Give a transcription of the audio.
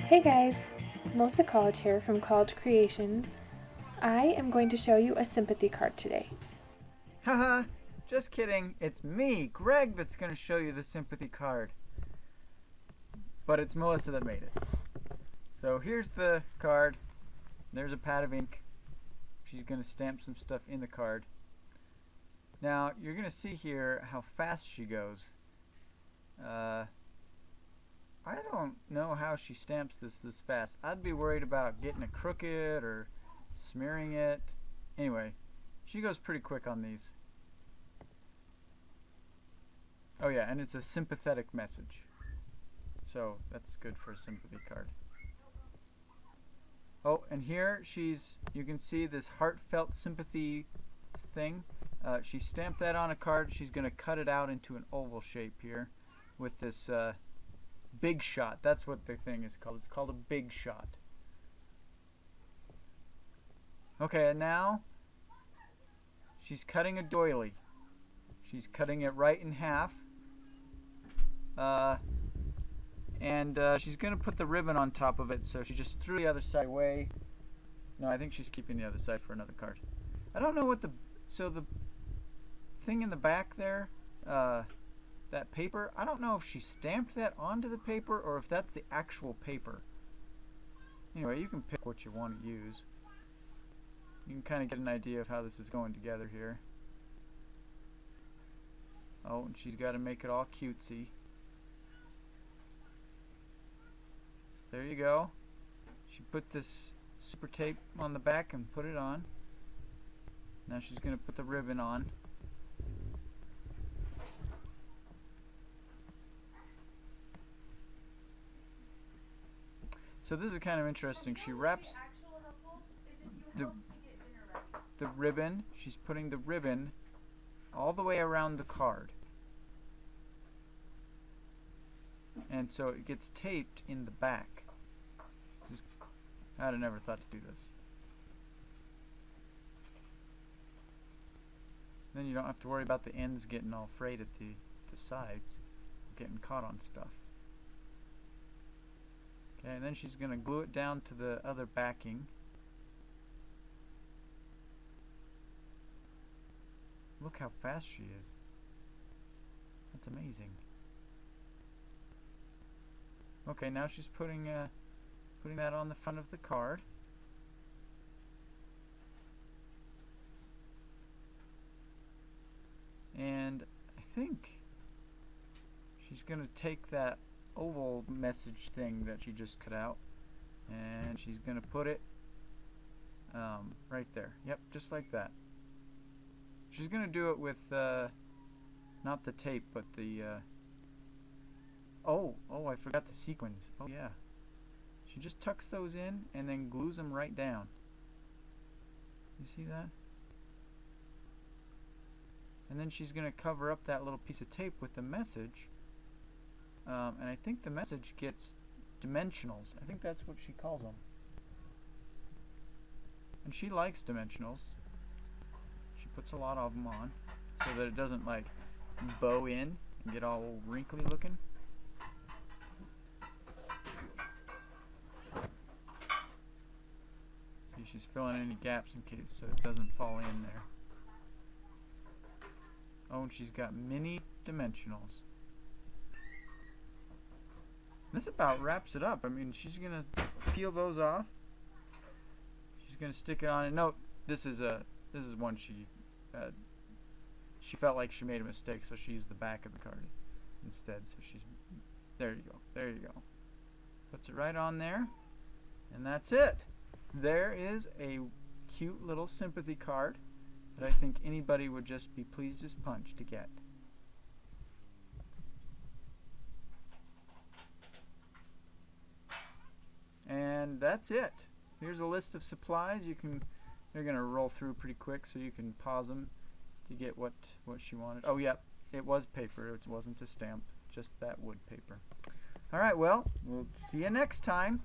Hey guys, Melissa Colledge here from Colledge Creations. I am going to show you a sympathy card today. Haha, just kidding. It's me, Greg, that's going to show you the sympathy card. But it's Melissa that made it. So here's the card. There's a pad of ink. She's going to stamp some stuff in the card. Now, you're going to see here how fast she goes. I don't know how she stamps this fast. I'd be worried about getting it crooked or smearing it. Anyway, she goes pretty quick on these. Oh yeah, and it's a sympathetic message. So that's good for a sympathy card. Oh, and here you can see this heartfelt sympathy thing. She stamped that on a card. She's going to cut it out into an oval shape here with this big shot. That's what the thing is called. It's called a big shot. Okay, and now she's cutting a doily. She's cutting it right in half. She's going to put the ribbon on top of it, so she just threw the other side away. No, I think she's keeping the other side for another card. I don't know what the thing in the back there, that paper, I don't know if she stamped that onto the paper or if that's the actual paper. Anyway, you can pick what you want to use. You can kind of get an idea of how this is going together here. Oh, and she's got to make it all cutesy. There you go. She put this super tape on the back and put it on. Now she's going to put the ribbon on. So this is kind of interesting. She wraps the ribbon. She's putting the ribbon all the way around the card. And so it gets taped in the back. I'd have never thought to do this. Then you don't have to worry about the ends getting all frayed at the sides, getting caught on stuff. Okay, and then she's going to glue it down to the other backing. Look how fast she is. That's amazing. Okay, now she's putting that on the front of the card. And I think she's going to take that oval message thing that she just cut out and she's going to put it right there. Yep, just like that. She's going to do it with not the tape, but the oh, I forgot the sequins. Oh yeah. She just tucks those in and then glues them right down. You see that? And then she's going to cover up that little piece of tape with the message. And I think the message gets dimensionals. I think that's what she calls them. And she likes dimensionals. She puts a lot of them on so that it doesn't like bow in and get all wrinkly looking. See, she's filling any gaps in case so it doesn't fall in there. Oh, and she's got mini dimensionals. This about wraps it up. I mean, she's gonna peel those off. She's gonna stick it on. And note, this is one she felt like she made a mistake, so she used the back of the card instead. So there you go. There you go. Puts it right on there, and that's it. There is a cute little sympathy card that I think anybody would just be pleased as punch to get. And that's it. Here's a list of supplies. They're going to roll through pretty quick, so you can pause them to get what she wanted. Oh yeah, it was paper. It wasn't a stamp, just that wood paper. Alright, well, we'll see you next time.